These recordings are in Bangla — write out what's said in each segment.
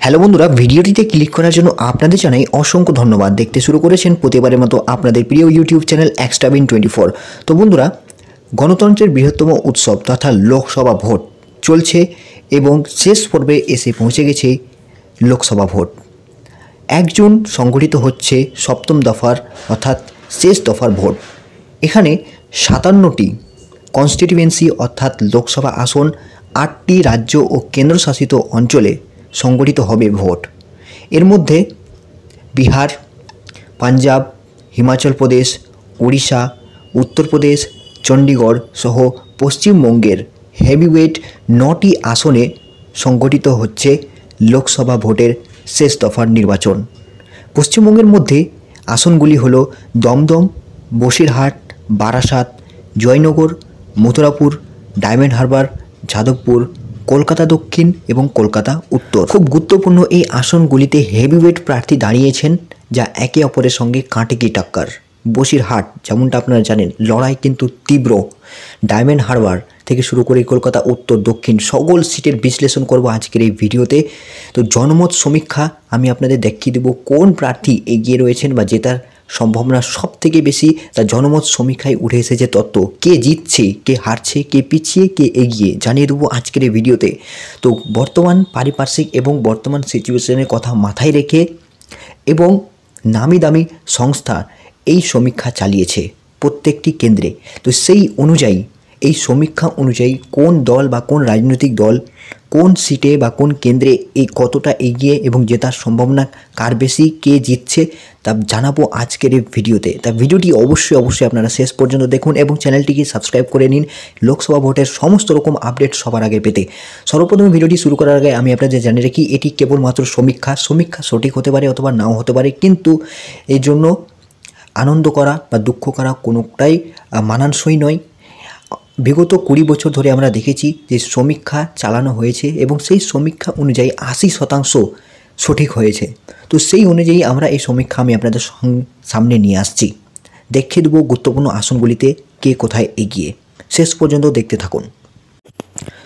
হ্যালো বন্ধুরা, ভিডিওটিতে ক্লিক করার জন্য আপনাদের জানাই অসংখ্য ধন্যবাদ। দেখতে শুরু করেছেন প্রতিবারের মতো আপনাদের প্রিয় ইউটিউব চ্যানেল extrabean24। তো বন্ধুরা, গণতন্ত্রের বৃহত্তম উৎসব তথা লোকসভা ভোট চলছে এবং শেষ পর্বে এসে পৌঁছে গেছে লোকসভা ভোট। 1 জুন সংগঠিত হচ্ছে সপ্তম দফার অর্থাৎ শেষ দফার ভোট। এখানে 57টি কনস্টিটিউয়েন্সি অর্থাৎ লোকসভা আসন 8টি রাজ্য ও কেন্দ্রশাসিত অঞ্চলে সংগঠিত হবে ভোট। এর মধ্যে বিহার, পাঞ্জাব, হিমাচল প্রদেশ, উড়িষ্যা, উত্তরপ্রদেশ, চণ্ডীগড় সহ পশ্চিমবঙ্গের হেভিওয়েট 9টি আসনে সংগঠিত হচ্ছে লোকসভা ভোটের শেষ দফার নির্বাচন। পশ্চিমবঙ্গের মধ্যে আসনগুলি হলো দমদম, বসিরহাট, বারাসাত, জয়নগর, মথুরাপুর, ডায়মন্ড হারবার, যাদবপুর, কলকাতা দক্ষিণ এবং কলকাতা উত্তর। খুব গুরুত্বপূর্ণ এই আসনগুলিতে হেভিওয়েট প্রার্থী দাঁড়িয়েছেন, যা একে অপরের সঙ্গে কাঁটেকি টাক্কার। বসিরহাট যেমনটা আপনারা জানেন, লড়াই কিন্তু তীব্র। ডায়মন্ড হারবার থেকে শুরু করে কলকাতা উত্তর দক্ষিণ সকল সিটের বিশ্লেষণ করব আজকের এই ভিডিওতে। তো জনমত সমীক্ষা আমি আপনাদের দেখিয়ে দেবো কোন প্রার্থী এগিয়ে রয়েছেন বা জেতার সম্ভাবনা সব থেকে বেশি। তা জনমত সমীক্ষায় উঠে এসেছে তত্ত্ব। কে জিতছে, কে হারছে, কে পিছিয়ে, কে এগিয়ে জানিয়ে দেবো আজকের এই ভিডিওতে। তো বর্তমান পারিপার্শ্বিক এবং বর্তমান সিচুয়েশনের কথা মাথায় রেখে এবং নামি দামি সংস্থা এই সমীক্ষা চালিয়েছে প্রত্যেকটি কেন্দ্রে। তো সেই অনুযায়ী এই সমীক্ষা অনুযায়ী কোন দল বা কোন রাজনৈতিক দল কোন সিটে বা কোন কেন্দ্রে এই কতটা এগিয়ে এবং জেতার সম্ভাবনা কার বেশি, কে জিতছে তা জানাবো আজকের এই ভিডিওতে। তা ভিডিওটি অবশ্যই আপনারা শেষ পর্যন্ত দেখুন এবং চ্যানেলটিকে সাবস্ক্রাইব করে নিন লোকসভা ভোটের সমস্ত রকম আপডেট সবার আগে পেতে। সর্বপ্রথমে ভিডিওটি শুরু করার আগে আমি আপনাদের জানিয়ে রাখি, এটি কেবলমাত্র সমীক্ষা সঠিক হতে পারে অথবা নাও হতে পারে, কিন্তু এই জন্য আনন্দ করা বা দুঃখ করা কোনোটাই মানানসই নয়। বিগত 20 বছর ধরে আমরা দেখেছি যে সমীক্ষা চালানো হয়েছে এবং সেই সমীক্ষা অনুযায়ী 80% সঠিক হয়েছে। তো সেই অনুযায়ী আমরা এই সমীক্ষা আমি আপনাদের সামনে নিয়ে আসছি। দেখিয়ে দেবো গুরুত্বপূর্ণ আসনগুলিতে কে কোথায় এগিয়ে। শেষ পর্যন্ত দেখতে থাকুন।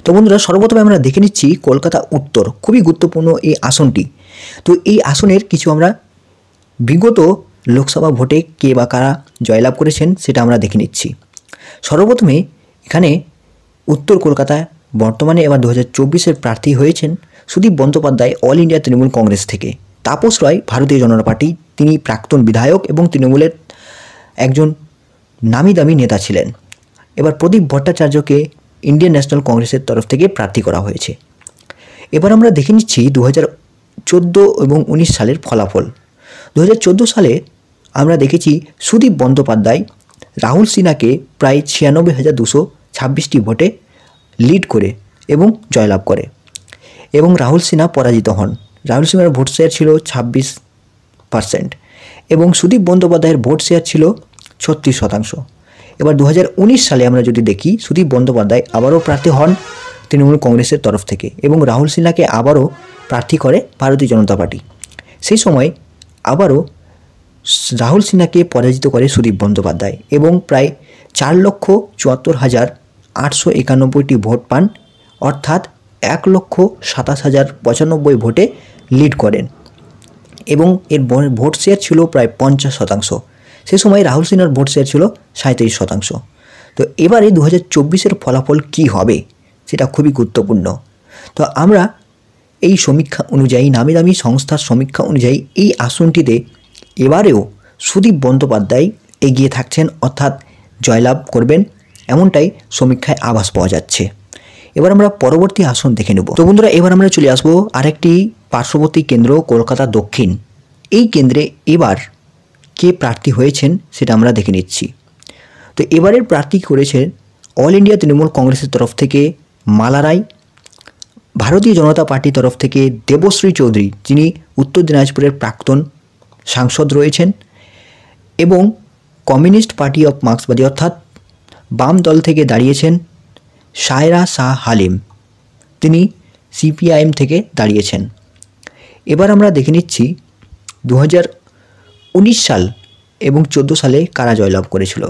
তো বন্ধুরা, সর্বপ্রথমে আমরা দেখে নিচ্ছি কলকাতা উত্তর, খুবই গুরুত্বপূর্ণ এই আসনটি। তো এই আসনের কিছু আমরা বিগত লোকসভা ভোটে কে বা কারা জয়লাভ করেছেন সেটা আমরা দেখে নিচ্ছি। সর্বপ্রথমে এখানে উত্তর কলকাতায় বর্তমানে এবার 2024-এর প্রার্থী হয়েছেন সুদীপ বন্দ্যোপাধ্যায় অল ইন্ডিয়া তৃণমূল কংগ্রেস থেকে। তাপস রায় ভারতীয় জনতা পার্টি, তিনি প্রাক্তন বিধায়ক এবং তৃণমূলের একজন নামি দামি নেতা ছিলেন। এবার প্রদীপ ভট্টাচার্যকে ইন্ডিয়ান ন্যাশনাল কংগ্রেসের তরফ থেকে প্রার্থী করা হয়েছে। এবার আমরা দেখে নিচ্ছি 2014 এবং 19 সালের ফলাফল। 2014 সালে আমরা দেখেছি সুদীপ বন্দ্যোপাধ্যায় রাহুল সিনহাকে প্রায় 96,226টি ভোটে লিড করে এবং জয়লাভ করে এবং রাহুল সিনহা পরাজিত হন। রাহুল সিনহার ভোট শেয়ার ছিল 26% এবং সুদীপ বন্দ্যোপাধ্যায়ের ভোট শেয়ার ছিল 36%। এবার 2019 সালে আমরা যদি দেখি, সুদীপ বন্দ্যোপাধ্যায় আবারও প্রার্থী হন তৃণমূল কংগ্রেসের তরফ থেকে এবং রাহুল সিনহাকে আবারও প্রার্থী করে ভারতীয় জনতা পার্টি। সেই সময় আবারও রাহুল সিনহাকে পরাজিত করে সুদীপ বন্দ্যোপাধ্যায় এবং প্রায় 4,74,891টি ভোট পান, অর্থাৎ 1,27,095 ভোটে লিড করেন এবং এর ভোট শেয়ার ছিল প্রায় 50%। সে সময় রাহুল সিনহার ভোট শেয়ার ছিল 37%। তো এবারে 2024-এর ফলাফল কি হবে সেটা খুবই গুরুত্বপূর্ণ। তো আমরা এই সমীক্ষা অনুযায়ী, নামি দামি সংস্থার সমীক্ষা অনুযায়ী এই আসনটিতে এবারেও সুদীপ বন্দ্যোপাধ্যায় এগিয়ে থাকছেন, অর্থাৎ জয়লাভ করবেন এমনটাই সমীক্ষায় আভাস পাওয়া যাচ্ছে। এবার আমরা পরবর্তী আসন দেখে নেব। তো বন্ধুরা, এবার আমরা চলে আসবো আরেকটি পার্শ্ববর্তী কেন্দ্র কলকাতা দক্ষিণ। এই কেন্দ্রে এবার কে প্রার্থী হয়েছেন সেটা আমরা দেখে নিচ্ছি। তো এবারের প্রার্থী করেছেন অল ইন্ডিয়া তৃণমূল কংগ্রেসের তরফ থেকে মালা রায়, ভারতীয় জনতা পার্টির তরফ থেকে দেবশ্রী চৌধুরী, যিনি উত্তর দিনাজপুরের প্রাক্তন সাংসদ রয়েছেন, এবং কমিউনিস্ট পার্টি অফ মার্ক্সবাদী অর্থাৎ বাম দল থেকে দাঁড়িয়েছেন সায়রা শাহ হালিম, তিনি সিপিআইএম থেকে দাঁড়িয়েছেন। এবার আমরা দেখে নিচ্ছি 2019 সাল এবং 14 সালে কারা জয়লাভ করেছিল।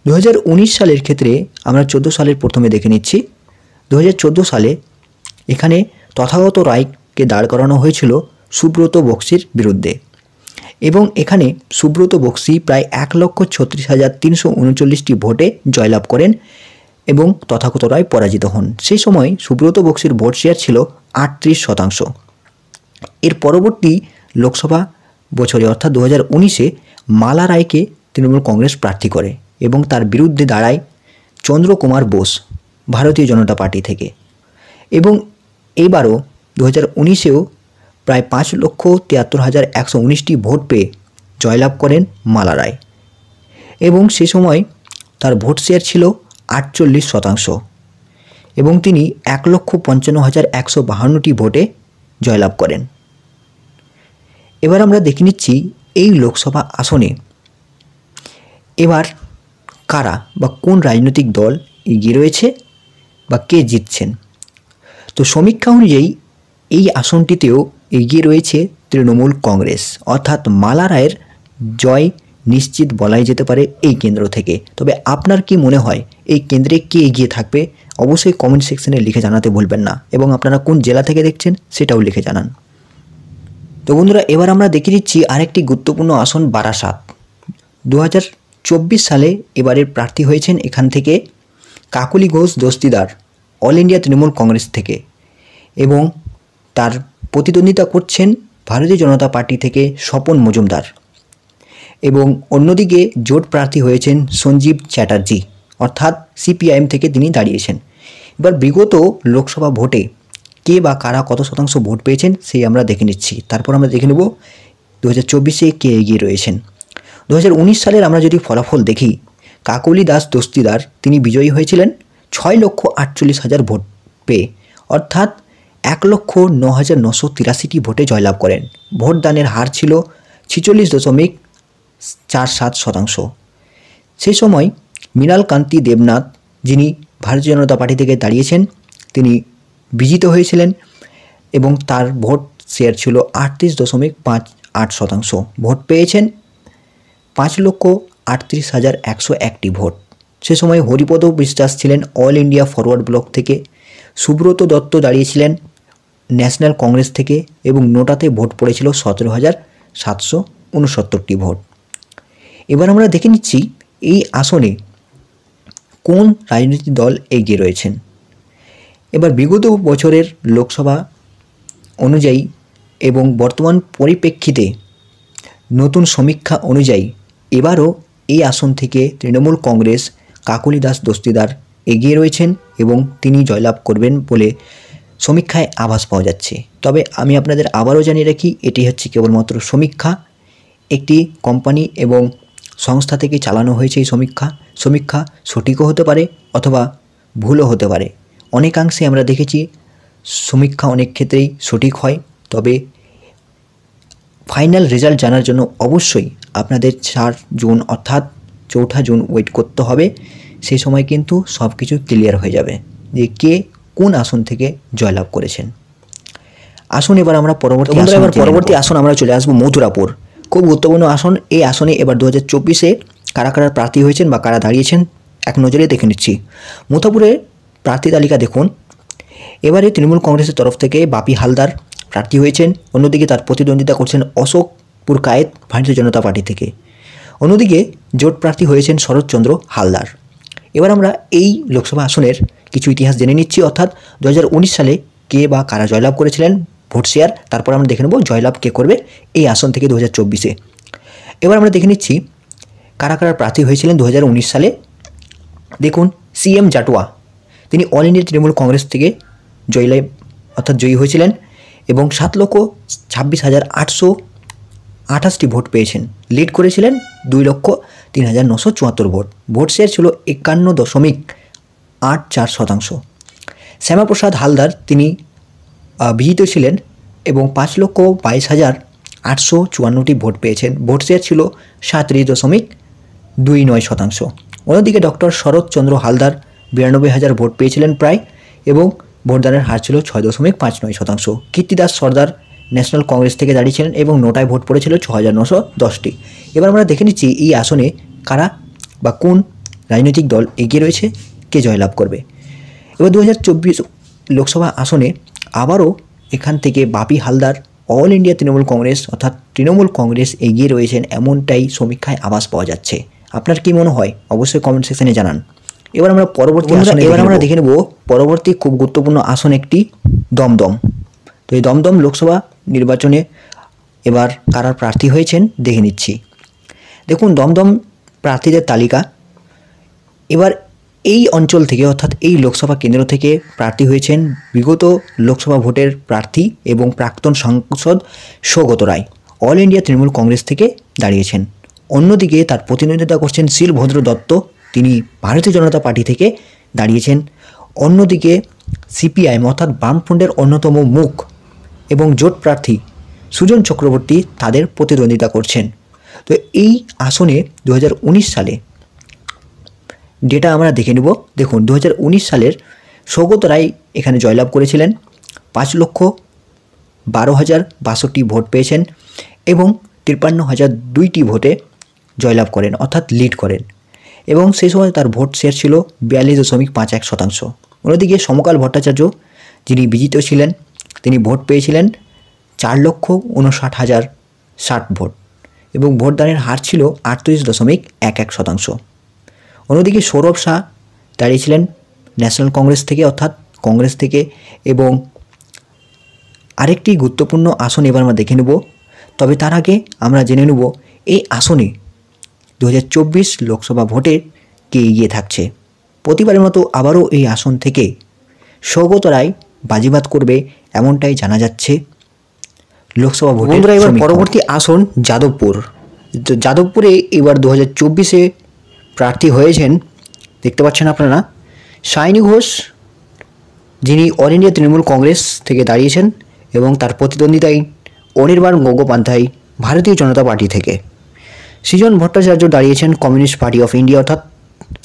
2019 সালের ক্ষেত্রে আমরা 14 সালের প্রথমে দেখে নিচ্ছি। 2014 সালে এখানে তথাগত রায় প্রার্থীকে দাঁড় করানো হয়েছিল সুব্রত বক্সির বিরুদ্ধে এবং এখানে সুব্রত বক্সি প্রায় 1,36,339টি ভোটে জয়লাভ করেন এবং তথাগত রায় পরাজিত হন। সেই সময় সুব্রত বক্সির ভোট শেয়ার ছিল 38%। এর পরবর্তী লোকসভা বছরে অর্থাৎ 2019-এ মালা রায়কে তৃণমূল কংগ্রেস প্রার্থী করে এবং তার বিরুদ্ধে দাঁড়ায় চন্দ্রকুমার বোস ভারতীয় জনতা পার্টি থেকে এবং এবারও 2019-এও প্রায় 5,73,119টি ভোট পেয়ে জয়লাভ করেন মালা রায় এবং সে সময় তার ভোট শেয়ার ছিল 48% এবং তিনি 1,55,152টি ভোটে জয়লাভ করেন। এবার আমরা দেখে নিচ্ছি এই লোকসভা আসনে এবার কারা বা কোন রাজনৈতিক দল এগিয়ে রয়েছে বা কে জিতছেন। তো সমীক্ষা অনুযায়ী এই আসনটিতেও এগিয়ে রয়েছে তৃণমূল কংগ্রেস, অর্থাৎ মালা রায়ের জয় নিশ্চিত বলাই যেতে পারে এই কেন্দ্র থেকে। তবে আপনার কি মনে হয় এই কেন্দ্রে কে এগিয়ে থাকবে? অবশ্যই কমেন্ট সেকশনে লিখে জানাতে ভুলবেন না এবং আপনারা কোন জেলা থেকে দেখছেন সেটাও লিখে জানান। তো বন্ধুরা, এবার আমরা দেখে নিচ্ছি আরেকটি গুরুত্বপূর্ণ আসন বারাসাত। 2024 সালে এবারের প্রার্থী হয়েছেন এখান থেকে কাকলি ঘোষ দস্তিদার অল ইন্ডিয়া তৃণমূল কংগ্রেস থেকে এবং তার প্রতিদ্বন্দ্বিতা করছেন ভারতীয় জনতা পার্টি থেকে স্বপন মজুমদার এবং অন্যদিকে জোট প্রার্থী হয়েছেন সঞ্জীব চ্যাটার্জি, অর্থাৎ সিপিআইএম থেকে তিনি দাঁড়িয়েছেন। এবার বিগত লোকসভা ভোটে কে বা কারা কত শতাংশ ভোট পেয়েছেন সেই আমরা দেখে নিচ্ছি, তারপর আমরা দেখে নেব 2024-এ কে এগিয়ে রয়েছেন। 2019 সালের আমরা যদি ফলাফল দেখি, কাকলি দাস দস্তিদার তিনি বিজয়ী হয়েছিলেন 6,48,000 ভোট পেয়ে, অর্থাৎ 1,09,983টি ভোটে জয়লাভ করেন। ভোটদানের হার ছিল 46.47%। সেই সময় মৃণাল কান্তি দেবনাথ, যিনি ভারতীয় জনতা পার্টি থেকে দাঁড়িয়েছেন, তিনি বিজিত হয়েছিলেন এবং তার ভোট শেয়ার ছিল 38.58%। ভোট পেয়েছেন 5,38,101টি ভোট। সে সময় হরিপদ বিশ্বাস ছিলেন অল ইন্ডিয়া ফরওয়ার্ড ব্লক থেকে, সুব্রত দত্ত দাঁড়িয়েছিলেন ন্যাশনাল কংগ্রেস থেকে এবং নোটাতে ভোট পড়েছিল 17,769টি ভোট। এবার আমরা দেখে নিচ্ছি এই আসনে কোন রাজনৈতিক দল এগিয়ে রয়েছেন। এবার বিগত বছরের লোকসভা অনুযায়ী এবং বর্তমান পরিপ্রেক্ষিতে নতুন সমীক্ষা অনুযায়ী এবারও এই আসন থেকে তৃণমূল কংগ্রেস কাকলি দাস দস্তিদার এগিয়ে রয়েছেন এবং তিনি জয়লাভ করবেন বলে সমীক্ষায় আভাস পাওয়া যাচ্ছে। তবে আমি আপনাদের আবারও জানিয়ে রাখি, এটি হচ্ছে কেবলমাত্র সমীক্ষা, একটি কোম্পানি এবং সংস্থা থেকে চালানো হয়েছে এই সমীক্ষা সঠিকও হতে পারে অথবা ভুলও হতে পারে। অনেকাংশে আমরা দেখেছি সমীক্ষা অনেক ক্ষেত্রেই সঠিক হয়, তবে ফাইনাল রেজাল্ট জানার জন্য অবশ্যই আপনাদের 4 জুন অর্থাৎ 4 জুন ওয়েট করতে হবে। সেই সময় কিন্তু সব কিছু ক্লিয়ার হয়ে যাবে যে কে কোন আসন থেকে জয়লাভ করেছেন। আসুন এবার আমরা পরবর্তী আসন আমরা চলে আসবো মথুরাপুর। খুব গুরুত্বপূর্ণ আসন। এই আসনে এবার 2024-এ কারা কারা প্রার্থী হয়েছেন বা কারা দাঁড়িয়েছেন এক নজরে দেখে নিচ্ছি। মথুরাপুরের প্রার্থী তালিকা দেখুন। এবারে তৃণমূল কংগ্রেসের তরফ থেকে বাপি হালদার প্রার্থী হয়েছেন, অন্যদিকে তার প্রতিদ্বন্দ্বিতা করছেন অশোক পুরকায়েত ভারতীয় জনতা পার্টি থেকে। অন্যদিকে জোট প্রার্থী হয়েছেন শরৎচন্দ্র হালদার। এবার আমরা এই লোকসভা আসনের কিছু ইতিহাস জেনে নিচ্ছি, অর্থাৎ 2019 সালে কে বা কারা জয়লাভ করেছিলেন, ভোট শেয়ার, তারপর আমরা দেখে নেব জয়লাভ কে করবে এই আসন থেকে 2024-এ। এবার আমরা দেখে নিচ্ছি কারা কারা প্রার্থী হয়েছিলেন 2019 সালে। দেখুন, সিএম জাটুয়া তিনি অল ইন্ডিয়া তৃণমূল কংগ্রেস থেকে জয়ী হয়েছিলেন এবং 7,26,828টি ভোট পেয়েছেন। লিড করেছিলেন 2,03,974 ভোট। ভোট শেয়ার ছিল 51.84%। শ্যামাপ্রসাদ হালদার তিনি বিজিত ছিলেন এবং 5,22,854টি ভোট পেয়েছেন। ভোট শেয়ার ছিল 37.29%। অন্যদিকে ডক্টর শরৎচন্দ্র হালদার 92,000 ভোট পেয়েছিলেন প্রায় এবং ভোটদানের হার ছিল 6.59%। কীর্তিদাস সর্দার ন্যাশনাল কংগ্রেস থেকে দাঁড়িয়েছিলেন এবং নোটায় ভোট পড়েছিল 6,910টি। এবার আমরা দেখে নিচ্ছি এই আসনে কারা বা কোন রাজনৈতিক দল এগিয়ে রয়েছে, কে জয়লাভ করবে। এবার 2024 লোকসভা আসনে আবারও এখান থেকে বাপি হালদার অল ইন্ডিয়া তৃণমূল কংগ্রেস অর্থাৎ তৃণমূল কংগ্রেস এগিয়ে রয়েছেন এমনটাই সমীক্ষায় আভাস পাওয়া যাচ্ছে। আপনার কি মনে হয় অবশ্যই কমেন্ট সেকশনে জানান। এবার আমরা দেখে নেব পরবর্তী খুব গুরুত্বপূর্ণ আসন একটি দমদম। তো এই দমদম লোকসভা নির্বাচনে এবার কারা প্রার্থী হয়েছেন দেখে নিচ্ছি। দেখুন দমদম প্রার্থীদের তালিকা। এবার এই অঞ্চল থেকে অর্থাৎ এই লোকসভা কেন্দ্র থেকে প্রার্থী হয়েছেন বিগত লোকসভা ভোটের প্রার্থী এবং প্রাক্তন সাংসদ সৌগত রায়, অল ইন্ডিয়া তৃণমূল কংগ্রেস থেকে দাঁড়িয়েছেন। অন্যদিকে তার প্রতিনিধিত্ব করছেন শিলভদ্র দত্ত, তিনি ভারতীয় জনতা পার্টি থেকে দাঁড়িয়েছেন। অন্যদিকে সিপিআইএম অর্থাৎ বামফ্রন্টের অন্যতম মুখ এবং জোট প্রার্থী সুজন চক্রবর্তী তাদের প্রতিদ্বন্দ্বিতা করছেন। তো এই আসনে 2019 সালে ডেটা আমরা দেখে নেব। দেখুন 2019 সালের সৌগত রায় এখানে জয়লাভ করেছিলেন, 5,12,062 ভোট পেয়েছেন এবং 53,002টি ভোটে জয়লাভ করেন অর্থাৎ লিড করেন এবং সেই সময় তার ভোট শেয়ার ছিল 42.51%। অন্যদিকে সমকাল ভট্টাচার্য যিনি বিজিত ছিলেন তিনি ভোট পেয়েছিলেন 4,59,060 ভোট এবং ভোটদানের হার ছিল 38.11%। অন্যদিকে সৌরভ শাহ দাঁড়িয়েছিলেন ন্যাশনাল কংগ্রেস থেকে অর্থাৎ কংগ্রেস থেকে এবং আরেকটি গুরুত্বপূর্ণ আসন এবার আমরা দেখে নেব। তবে তার আগে আমরা জেনে নেব এই আসনে 2024 লোকসভা ভোটে কে এগিয়ে থাকছে। প্রতিবারের মতো আবারও এই আসন থেকে সৌগত রায় বাজিমাত করবে এমনটাই জানা যাচ্ছে লোকসভা ভোটে। এবার পরবর্তী আসন যাদবপুর। যাদবপুরে এবার 2024-এ প্রার্থী হয়েছেন, দেখতে পাচ্ছেন আপনারা, সায়নী ঘোষ যিনি অল ইন্ডিয়া তৃণমূল কংগ্রেস থেকে দাঁড়িয়েছেন এবং তার প্রতিদ্বন্দ্বিতায় অনির্বাণ গঙ্গোপাধ্যায় ভারতীয় জনতা পার্টি থেকে। সৃজন ভট্টাচার্য দাঁড়িয়েছেন কমিউনিস্ট পার্টি অফ ইন্ডিয়া অর্থাৎ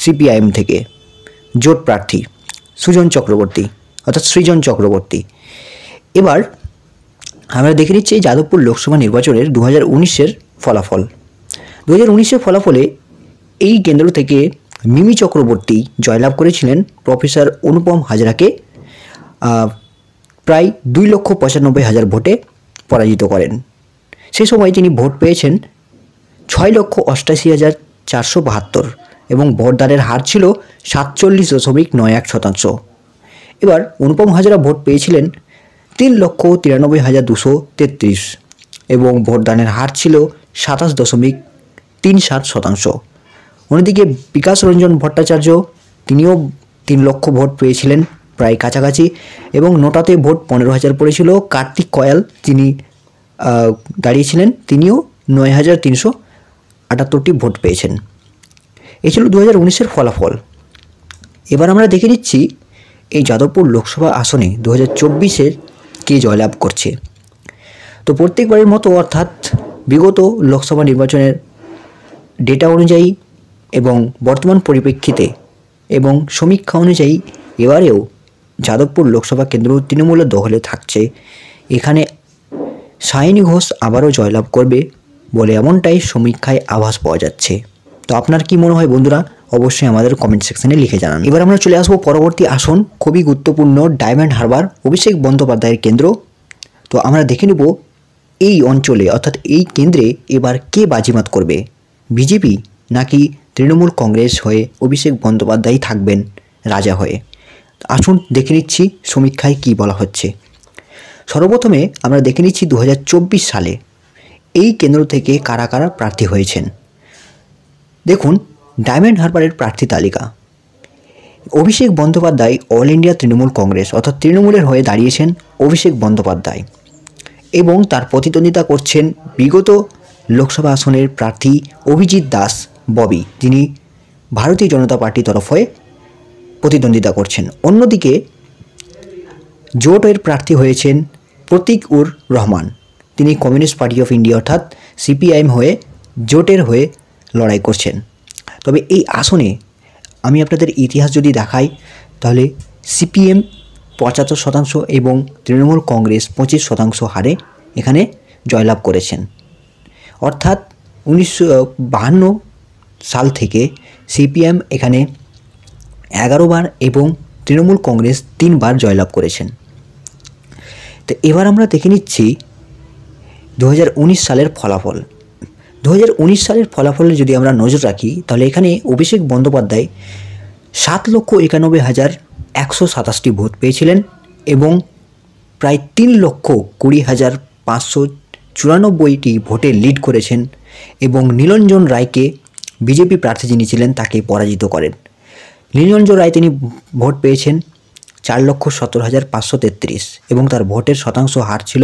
সিপিআইএম থেকে। জোট প্রার্থী সৃজন চক্রবর্তী। এবার আমরা দেখে নিচ্ছি যাদবপুর লোকসভা নির্বাচনের 2019-এর ফলাফল। 2019-এর ফলাফলে এই কেন্দ্র থেকে মিমি চক্রবর্তী জয়লাভ করেছিলেন প্রফেসর অনুপম হাজরাকে প্রায় 2,95,000 ভোটে পরাজিত করেন। সে সময় তিনি ভোট পেয়েছেন 6,88,472 এবং ভোটদানের হার ছিল 47.91%। এবার অনুপম হাজরা ভোট পেয়েছিলেন 3,93,233 এবং ভোটদানের হার ছিল 27.37%। অন্যদিকে বিকাশ রঞ্জন ভট্টাচার্য তিনিও 3 লক্ষ ভোট পেয়েছিলেন প্রায় কাছাকাছি এবং নোটাতে ভোট 15,000 পড়েছিল। কার্তিক কয়াল যিনি দাঁড়িয়েছিলেন তিনিও 9,378টি ভোট পেয়েছেন। এই ছিল 2019-এর ফলাফল। এবার আমরা দেখে নিচ্ছি এই যাদবপুর লোকসভা আসনে 2024-এর কে জয়লাভ করছে। তো প্রত্যেকবারের মতো অর্থাৎ বিগত লোকসভা নির্বাচনের ডেটা অনুযায়ী এবং বর্তমান পরিপ্রেক্ষিতে এবং সমীক্ষা অনুযায়ী এবারেও যাদবপুর লোকসভা কেন্দ্র তৃণমূলের দখলে থাকছে। এখানে সায়নী ঘোষ আবারও জয়লাভ করবে বলে এমনটাই সমীক্ষায় আভাস পাওয়া যাচ্ছে। তো আপনার কি মনে হয় বন্ধুরা, অবশ্যই আমাদের কমেন্ট সেকশনে লিখে জানান। এবার আমরা চলে আসবো পরবর্তী আসন, খুবই গুরুত্বপূর্ণ ডায়মন্ড হারবার অভিষেক বন্দ্যোপাধ্যায়ের কেন্দ্র। তো আমরা দেখে নেব এই অঞ্চলে অর্থাৎ এই কেন্দ্রে এবার কে বাজিমাত করবে, বিজেপি নাকি তৃণমূল কংগ্রেস হয়ে অভিষেক বন্দ্যোপাধ্যায় থাকবেন রাজা হয়ে। আসুন দেখে নিচ্ছি সমীক্ষায় কী বলা হচ্ছে। সর্বপ্রথমে আমরা দেখে নিচ্ছি 2024 সালে এই কেন্দ্র থেকে কারা কারা প্রার্থী হয়েছেন। দেখুন ডায়মন্ড হারবারের প্রার্থী তালিকা। অভিষেক বন্দ্যোপাধ্যায় অল ইন্ডিয়া তৃণমূল কংগ্রেস অর্থাৎ তৃণমূলের হয়ে দাঁড়িয়েছেন অভিষেক বন্দ্যোপাধ্যায় এবং তার প্রতিদ্বন্দ্বিতা করছেন বিগত লোকসভা আসনের প্রার্থী অভিজিৎ দাস ববি, যিনি ভারতীয় জনতা পার্টির তরফ হয়ে প্রতিদ্বন্দ্বিতা করছেন। অন্যদিকে জোটের প্রার্থী হয়েছেন প্রতীক-উর রহমান, তিনি কমিউনিস্ট পার্টি অফ ইন্ডিয়া অর্থাৎ সিপিআইএম হয়ে জোটের হয়ে লড়াই করছেন। তবে এই আসনে আমি আপনাদের ইতিহাস যদি দেখাই তাহলে সিপিএম 75% এবং তৃণমূল কংগ্রেস 25% হারে এখানে জয়লাভ করেছেন। অর্থাৎ 1952 সাল থেকে সিপিএম এখানে 11 বার এবং তৃণমূল কংগ্রেস 3 বার জয়লাভ করেছেন। তো এবার আমরা দেখে নিচ্ছি 2019 সালের ফলাফল। 2019 সালের ফলাফলে যদি আমরা নজর রাখি তাহলে এখানে অভিষেক বন্দ্যোপাধ্যায় 7,91,127টি ভোট পেয়েছিলেন এবং প্রায় 3,20,594টি ভোটে লিড করেছেন এবং নীলঞ্জন রায়কে বিজেপি প্রার্থী যিনি ছিলেন তাকে পরাজিত করেন। নীলঞ্জন রায় তিনি ভোট পেয়েছেন 4,17,533 এবং তার ভোটের শতাংশ হার ছিল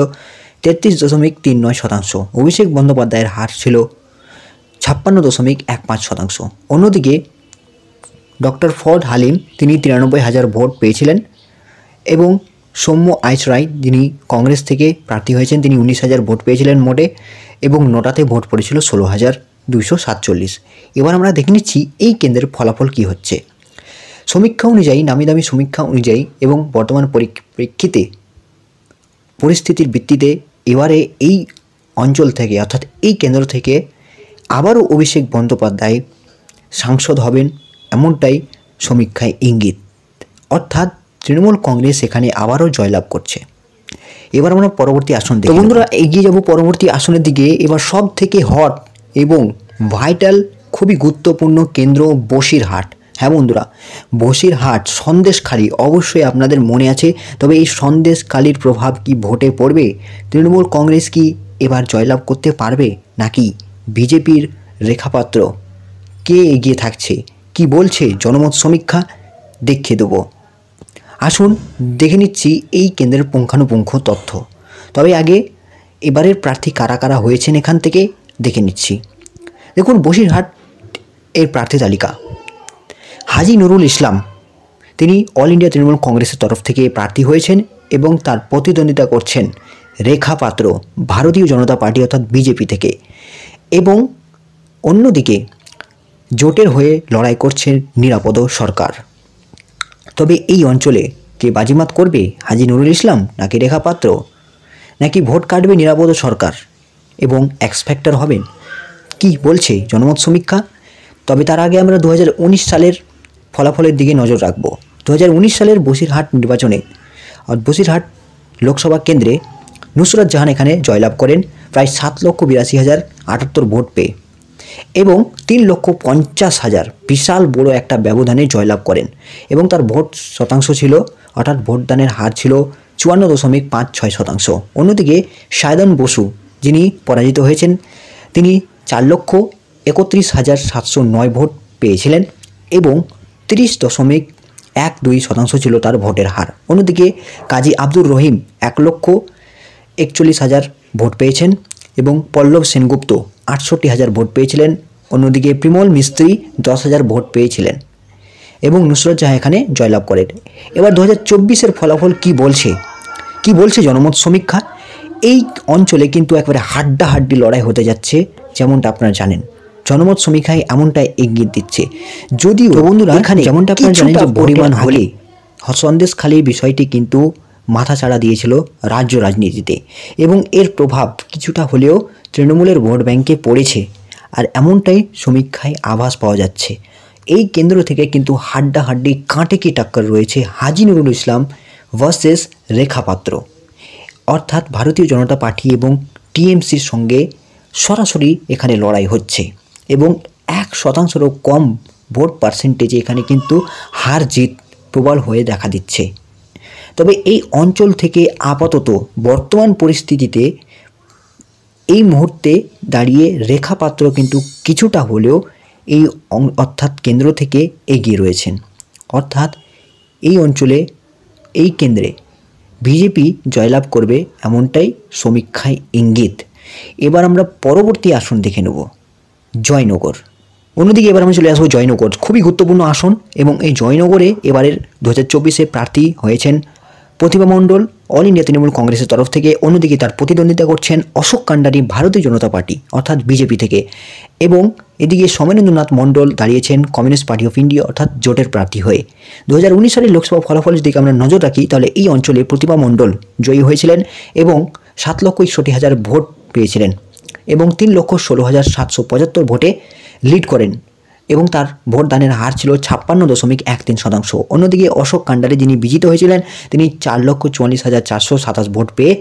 33.39%। অভিষেক বন্দ্যোপাধ্যায়ের হার ছিল 56.15%। অন্যদিকে ডক্টর ফর্ড হালিম তিনি 93,000 ভোট পেয়েছিলেন এবং সৌম্য আইচ রায় যিনি কংগ্রেস থেকে প্রার্থী হয়েছেন তিনি 19,000 ভোট পেয়েছিলেন মোটে এবং নোটাতে ভোট পড়েছিল 16,247। এবার আমরা দেখে নিচ্ছি এই কেন্দ্রের ফলাফল কী হচ্ছে। সমীক্ষা অনুযায়ী, নামি দামি সমীক্ষা অনুযায়ী এবং বর্তমান পরিপ্রেক্ষিতে পরিস্থিতির ভিত্তিতে এবারে এই অঞ্চল থেকে অর্থাৎ এই কেন্দ্র থেকে আবারও অভিষেক বন্দ্যোপাধ্যায় সাংসদ হবেন এমনটাই সমীক্ষায় ইঙ্গিত, অর্থাৎ তৃণমূল কংগ্রেস এখানে আবারও জয়লাভ করছে। এবার আমরা পরবর্তী আসন দেখি। বন্ধুরা এগিয়ে যাব পরবর্তী আসনের দিকে। এবার সব থেকে হট এবং ভাইটাল খুবই গুরুত্বপূর্ণ কেন্দ্র বসিরহাট। হ্যাঁ বন্ধুরা, বসিরহাট সন্দেশখালী অবশ্যই আপনাদের মনে আছে। তবে এই সন্দেশখালীর প্রভাব কি ভোটে পড়বে? তৃণমূল কংগ্রেস কি এবার জয়লাভ করতে পারবে নাকি বিজেপির রেখাপাত্র? কে এগিয়ে থাকছে, কি বলছে জনমত সমীক্ষা, দেখিয়ে দেবো। আসুন দেখে নিচ্ছি এই কেন্দ্রের পুঙ্খানুপুঙ্খ তথ্য। তবে আগে এবারের প্রার্থী কারা কারা হয়েছেন এখান থেকে দেখে নিচ্ছি। দেখুন বসিরহাট এর প্রার্থী তালিকা। হাজি নুরুল ইসলাম তিনি অল ইন্ডিয়া তৃণমূল কংগ্রেসের তরফ থেকে প্রার্থী হয়েছেন এবং তার প্রতিদ্বন্দ্বিতা করছেন রেখা পাত্র ভারতীয় জনতা পার্টি অর্থাৎ বিজেপি থেকে। এবং অন্যদিকে জোটের হয়ে লড়াই করছেন নিরাপদ সরকার। তবে এই অঞ্চলে কে বাজিমাত করবে, হাজি নুরুল ইসলাম নাকি রেখা পাত্র, নাকি ভোট কাটবে নিরাপদ সরকার এবং এক্সপেক্টর হবেন, কি বলছে জনমত সমীক্ষা? তবে তার আগে আমরা 2019 সালের ফলাফলের দিকে নজর রাখব। 2019 সালের বসিরহাট নির্বাচনে বসিরহাট লোকসভা কেন্দ্রে নুসরত জাহান এখানে জয়লাভ করেন প্রায় 7,82,078 ভোট পেয়ে এবং 3,50,000 বিশাল বড় একটা ব্যবধানে জয়লাভ করেন এবং তার ভোট শতাংশ ছিল অর্থাৎ ভোটদানের হার ছিল 54.56%। অন্যদিকে সায়দন বসু যিনি পরাজিত হয়েছেন তিনি 4,31,709 ভোট পেয়েছিলেন এবং 30.12% ছিল তার ভোটের হার। অন্যদিকে কাজী আব্দুর রহিম 1,41,000 ভোট পেয়েছেন এবং পল্লব সেনগুপ্ত 68,000 ভোট পেয়েছিলেন। অন্যদিকে প্রিমল মিস্ত্রি 10,000 ভোট পেয়েছিলেন এবং নুসরত জাহান এখানে জয়লাভ করেন। এবার 2024-এর ফলাফল কি বলছে জনমত সমীক্ষা? এই অঞ্চলে কিন্তু একবারে হাড্ডাহাড্ডি লড়াই হতে যাচ্ছে, যেমনটা আপনারা জানেন জনমত সমীক্ষায় এমনটাই ইঙ্গিত দিচ্ছে। যদিও বন্ধুরা এখানে যেমনটা আপনারা জানেন যে পরিমাণ হলে সন্দেশখালীর বিষয়টি কিন্তু মাথাচাড়া দিয়েছিল রাজ্য রাজনীতিতে এবং এর প্রভাব কিছুটা হলেও তৃণমূলের ভোট ব্যাংকে পড়েছে, আর এমনটাই সমীক্ষায় আভাস পাওয়া যাচ্ছে। এই কেন্দ্র থেকে কিন্তু হাড্ডাহাড্ডি কাঁটে কি টাক্কর রয়েছে হাজি নুরুল ইসলাম ভার্সেস রেখা পাত্র, অর্থাৎ ভারতীয় জনতা পার্টি এবং টিএমসির সঙ্গে সরাসরি এখানে লড়াই হচ্ছে এবং 1%-রও কম ভোট পার্সেন্টেজে এখানে কিন্তু হার জিত প্রবল হয়ে দেখা দিচ্ছে। তবে এই অঞ্চল থেকে আপাতত বর্তমান পরিস্থিতিতে এই মুহূর্তে দাঁড়িয়ে রেখা পাত্র কিন্তু কিছুটা হলেও এই অর্থাৎ কেন্দ্র থেকে এগিয়ে রয়েছেন, অর্থাৎ এই অঞ্চলে এই কেন্দ্রে বিজেপি জয়লাভ করবে এমনটাই সমীক্ষায় ইঙ্গিত। এবার আমরা পরবর্তী আসন দেখে নেব, জয়নগর। অন্যদিকে এবার আমরা চলে আসবো জয়নগর, খুবই গুরুত্বপূর্ণ আসন এবং এই জয়নগরে এবারের 2024-এ প্রার্থী হয়েছেন প্রতিভা মণ্ডল অল ইন্ডিয়া তৃণমূল কংগ্রেসের তরফ থেকে। অন্যদিকে তার প্রতিদ্বন্দ্বিতা করছেন অশোক কান্ডারি ভারতীয় জনতা পার্টি অর্থাৎ বিজেপি থেকে এবং এদিকে সৌমেন্দ্রনাথ মণ্ডল দাঁড়িয়েছেন কমিউনিস্ট পার্টি অফ ইন্ডিয়া অর্থাৎ জোটের প্রার্থী হয়ে। 2019 সালের লোকসভা ফলাফলের দিকে আমরা নজর রাখি তাহলে এই অঞ্চলে প্রতিভা মণ্ডল জয়ী হয়েছিলেন এবং 7,61,000 ভোট পেয়েছিলেন এবং 3,16,775 ভোটে লিড করেন এবং তার ভোটদানের হার ছিল 56.13%। অন্যদিকে অশোক কান্ডারে যিনি বিজিত হয়েছিলেন তিনি 4,44,427 ভোট পেয়ে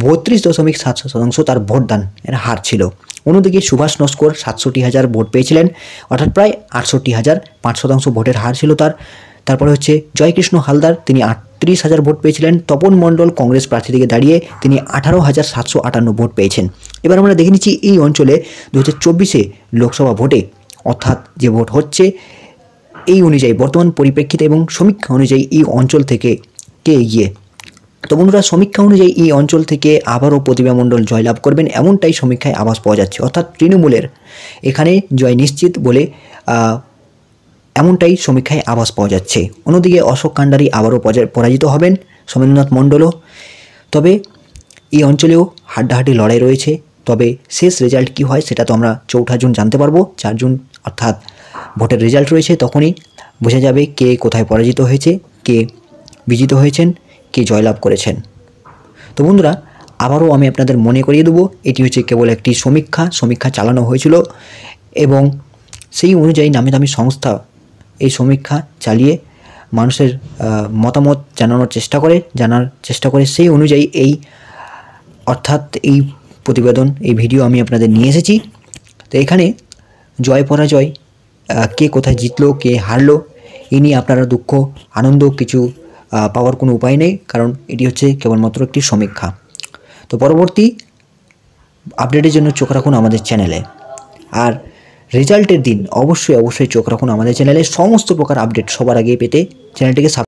32.7% তার ভোটদানের হার ছিল। অন্যদিকে সুভাষ নস্কর 67,000 ভোট পেয়েছিলেন, অর্থাৎ প্রায় 68,5% ভোটের হার ছিল তার। তারপরে হচ্ছে জয়কৃষ্ণ হালদার, তিনি 38,000 ভোট পেয়েছিলেন। তপন মণ্ডল কংগ্রেস প্রার্থী থেকে দাঁড়িয়ে তিনি 18,758 ভোট পেয়েছেন। এবার আমরা দেখে নিচ্ছি এই অঞ্চলে 2024 লোকসভা ভোটে, অর্থাৎ যে ভোট হচ্ছে এই অনুযায়ী বর্তমান পরিপ্রেক্ষিতে এবং সমীক্ষা অনুযায়ী এই অঞ্চল থেকে কে এগিয়ে। তো বন্ধুরা, সমীক্ষা অনুযায়ী এই অঞ্চল থেকে আবারও প্রতিভা মণ্ডল জয়লাভ করবেন এমনটাই সমীক্ষায় আভাস পাওয়া যাচ্ছে, অর্থাৎ তৃণমূলের এখানে জয় নিশ্চিত বলে এমনটাই সমীক্ষায় আভাস পাওয়া যাচ্ছে। অন্যদিকে অশোক কান্ডারি আবারও পরাজিত হবেন, সোমেন্দ্রনাথ মণ্ডলও। তবে এই অঞ্চলেও হাড্ডাহাড্ডি লড়াই রয়েছে। তবে শেষ রেজাল্ট কী হয় সেটা তো আমরা 4 জুন জানতে পারবো। 4 জুন অর্থাৎ ভোটের রেজাল্ট রয়েছে, তখনই বোঝা যাবে কে কোথায় পরাজিত হয়েছে, কে বিজিত হয়েছেন, কে জয়লাভ করেছেন। তো বন্ধুরা, আবারও আমি আপনাদের মনে করিয়ে দেবো এটি হচ্ছে কেবল একটি সমীক্ষা চালানো হয়েছিল এবং সেই অনুযায়ী নামি দামি সংস্থা এই সমীক্ষা চালিয়ে মানুষের মতামত জানার চেষ্টা করে সেই অনুযায়ী অর্থাৎ এই প্রতিবেদন, এই ভিডিও আমি আপনাদের নিয়ে এসেছি। তো এখানে জয় পরাজয়, কে কোথায় জিতলো, কে হারলো, এই নিয়ে আপনারা দুঃখ আনন্দ কিছু পাওয়ার কোনো উপায় নেই, কারণ এটি হচ্ছে কেবলমাত্র একটি সমীক্ষা। তো পরবর্তী আপডেটের জন্য চোখ রাখুন আমাদের চ্যানেলে, আর রেজাল্টের দিন অবশ্যই চোখ রাখুন আমাদের চ্যানেলে। সমস্ত প্রকার আপডেট সবার আগে পেতে চ্যানেলটিকে